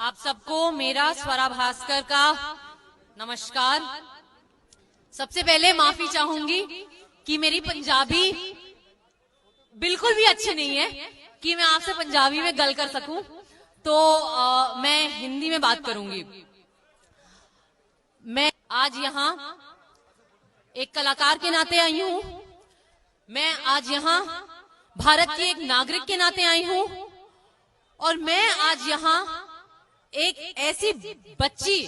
आप सबको मेरा स्वरा भास्कर का नमस्कार। सबसे पहले माफी चाहूंगी कि मेरी पंजाबी बिल्कुल भी अच्छी नहीं है कि मैं आपसे पंजाबी में गल कर सकूं, तो मैं हिंदी में बात करूंगी। मैं आज यहाँ एक कलाकार के नाते आई हूं, मैं आज यहाँ भारत की एक नागरिक के नाते आई हूं, और मैं आज यहाँ एक ऐसी बच्ची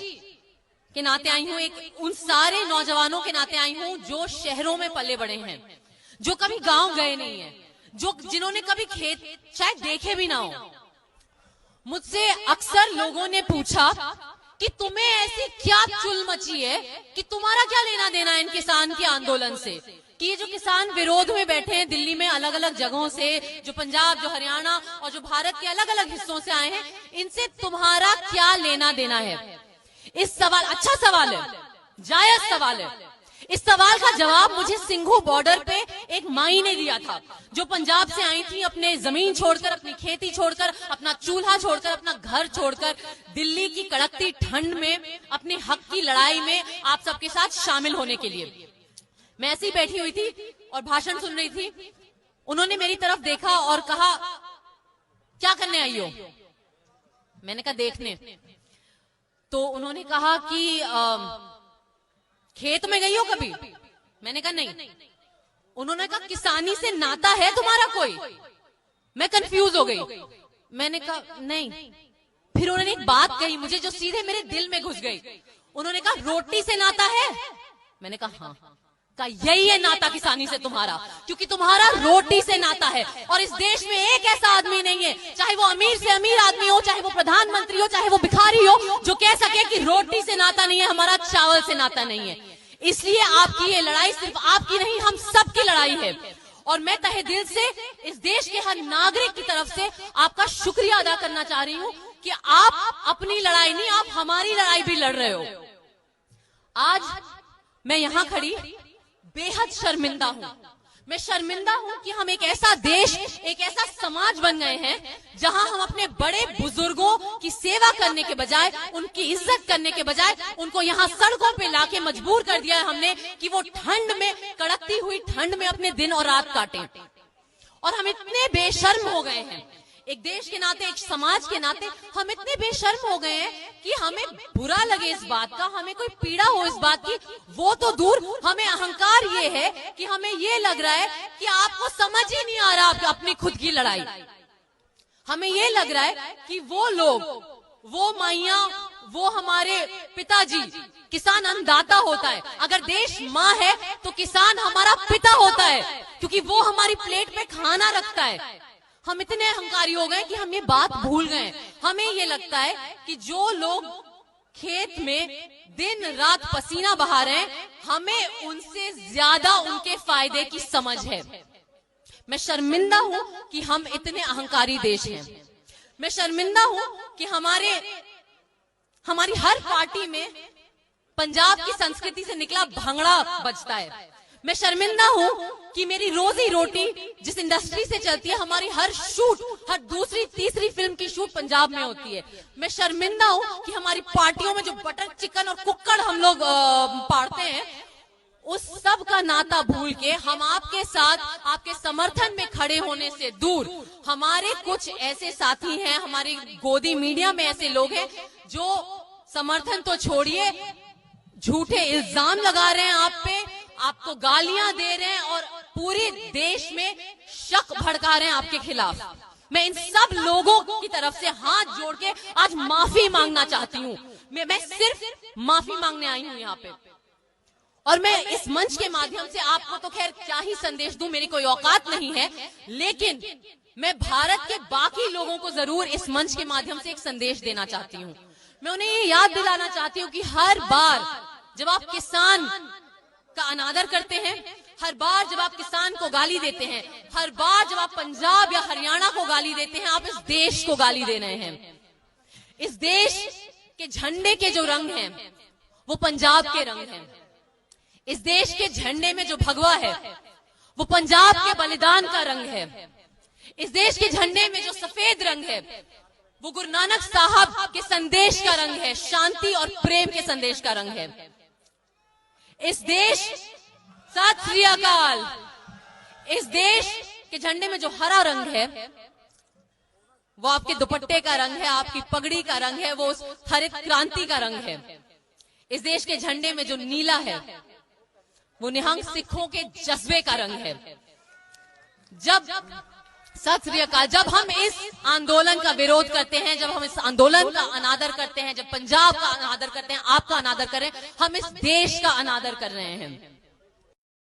के नाते आई हूं, एक उन सारे नौजवानों के नाते आई हूं जो शहरों में पले बड़े हैं, जो कभी गांव गए नहीं हैं, जिन्होंने कभी खेत शायद देखे भी ना हो। मुझसे अक्सर लोगों ने पूछा कि तुम्हें ऐसी क्या चुल मची है कि तुम्हारा क्या लेना देना है इन किसान के आंदोलन से, कि ये जो किसान विरोध में बैठे हैं दिल्ली में अलग अलग जगहों से, जो पंजाब, जो हरियाणा और जो भारत के अलग अलग हिस्सों से आए हैं, इनसे तुम्हारा क्या लेना देना है। इस सवाल, अच्छा सवाल है, जायज सवाल है। इस सवाल का जवाब मुझे सिंघू बॉर्डर पे एक माई ने दिया था, जो पंजाब से आई थी, अपने जमीन छोड़कर, अपनी खेती छोड़कर, अपना चूल्हा छोड़कर, अपना घर छोड़कर, दिल्ली की कड़कती ठंड में अपने हक की लड़ाई में आप सबके साथ शामिल होने के लिए। मैं ऐसी बैठी हुई थी और भाषण सुन रही थी। उन्होंने मेरी तरफ देखा और कहा, क्या करने आई हो? मैंने कहा देखने। तो उन्होंने कहा कि खेत में गई हो कभी? मैंने कहा नहीं। उन्होंने कहा किसानी से नाता है तुम्हारा कोई? मैं कंफ्यूज हो गई। मैंने कहा नहीं। फिर उन्होंने एक बात कही मुझे जो सीधे मेरे दिल में घुस गई। उन्होंने कहा रोटी से नाता है? मैंने कहा हाँ। कहा यही है नाता किसानी से तुम्हारा, क्योंकि तुम्हारा रोटी से नाता है। और इस देश में एक ऐसा आदमी नहीं है, चाहे वो अमीर से अमीर आदमी हो, चाहे वो प्रधानमंत्री हो, चाहे वो भिखारी हो, जो कह सके कि रोटी से नाता नहीं है, हमारा चावल से नाता नहीं है। इसलिए आपकी ये लड़ाई सिर्फ आपकी नहीं, हम सबकी लड़ाई है। और मैं तहे दिल से इस देश के हर नागरिक की तरफ से आपका शुक्रिया अदा करना चाह रही हूँ कि आप अपनी लड़ाई नहीं, आप हमारी लड़ाई भी लड़ रहे हो। आज मैं यहाँ खड़ी बेहद शर्मिंदा हूं। मैं शर्मिंदा हूं कि हम एक ऐसा देश, एक ऐसा समाज बन गए हैं जहां हम अपने बड़े बुजुर्गों की सेवा करने के बजाय, उनकी इज्जत करने के बजाय, उनको यहाँ सड़कों पे लाके मजबूर कर दिया है हमने कि वो ठंड में, कड़कती हुई ठंड में अपने दिन और रात काटें। और हम इतने बेशर्म हो गए हैं, एक देश के नाते, एक समाज के नाते हम इतने बेशर्म हो गए हैं कि हमें बुरा लगे इस बात का, हमें कोई पीड़ा हो इस बात की, वो तो दूर, हमें अहंकार ये है कि हमें ये लग रहा है कि आपको समझ ही नहीं आ रहा अपनी खुद की लड़ाई। हमें ये लग रहा है कि वो लोग, वो माइया, वो हमारे पिताजी, किसान अन्नदाता होता है। अगर देश माँ है तो किसान हमारा पिता होता है, क्योंकि वो हमारी प्लेट पे खाना रखता है। हम इतने अहंकारी हो गए कि हम ये बात भूल गए। हमें ये लगता है कि जो लोग खेत में दिन रात पसीना बहा रहे हैं, हमें उनसे ज्यादा उनके फायदे की समझ है। मैं शर्मिंदा हूं कि हम इतने अहंकारी देश हैं। मैं शर्मिंदा हूं कि हमारी हर पार्टी में पंजाब की संस्कृति से निकला भंगड़ा बजता है। मैं शर्मिंदा हूं कि मेरी रोजी रोटी जिस इंडस्ट्री से चलती है, हमारी हर शूट, हर दूसरी तीसरी फिल्म की शूट पंजाब में होती है। मैं शर्मिंदा हूं कि हमारी पार्टियों में जो बटर चिकन और कुक्कड़ हम लोग पाड़ते हैं, उस सब का नाता भूल के हम आपके साथ, आपके समर्थन में खड़े होने से दूर, हमारे कुछ ऐसे साथी हैं, हमारी गोदी मीडिया में ऐसे लोग हैं जो समर्थन तो छोड़िए, झूठे इल्जाम लगा रहे हैं आप पे, आपको गालियां दे रहे हैं और पूरे देश में शक भड़का रहे हैं आपके खिलाफ। मैं इन सब लोगों की तरफ से हाथ जोड़ के आज माफी मांगना चाहती हूँ। मैं सिर्फ माफी मांगने आई हूँ यहाँ पे, और मैं इस मंच के माध्यम से आपको तो खैर क्या ही संदेश दूं, मेरी कोई औकात नहीं है, लेकिन मैं भारत के बाकी लोगों को जरूर इस मंच के माध्यम से एक संदेश देना चाहती हूँ। मैं उन्हें ये याद दिलाना चाहती हूँ कि हर बार जब आप किसान का अनादर करते हैं, हर बार जब आप किसान को गाली देते हैं, हर बार जब आप पंजाब या हरियाणा को गाली देते हैं, आप इस देश को गाली दे रहे हैं। इस देश के झंडे के जो रंग हैं वो पंजाब के रंग हैं। इस देश के झंडे में जो भगवा है वो पंजाब के बलिदान का रंग है। इस देश के झंडे में जो सफेद रंग है वो गुरु नानक साहब के संदेश का रंग है, शांति और प्रेम के संदेश का रंग है। इस देश, सत श्री अकाल, इस देश के झंडे में जो हरा रंग है वो आपके दुपट्टे का रंग है, आपकी पगड़ी का रंग है, वो उस हरित क्रांति का रंग है। इस देश के झंडे में जो नीला है वो निहंग सिखों के जज्बे का रंग है। जब सत श्री अकाल, जब हम इस आंदोलन का विरोध करते हैं, जब हम इस आंदोलन का अनादर करते हैं, जब पंजाब का अनादर करते हैं, आपका अनादर कर रहे हैं, हम इस देश का अनादर कर रहे हैं।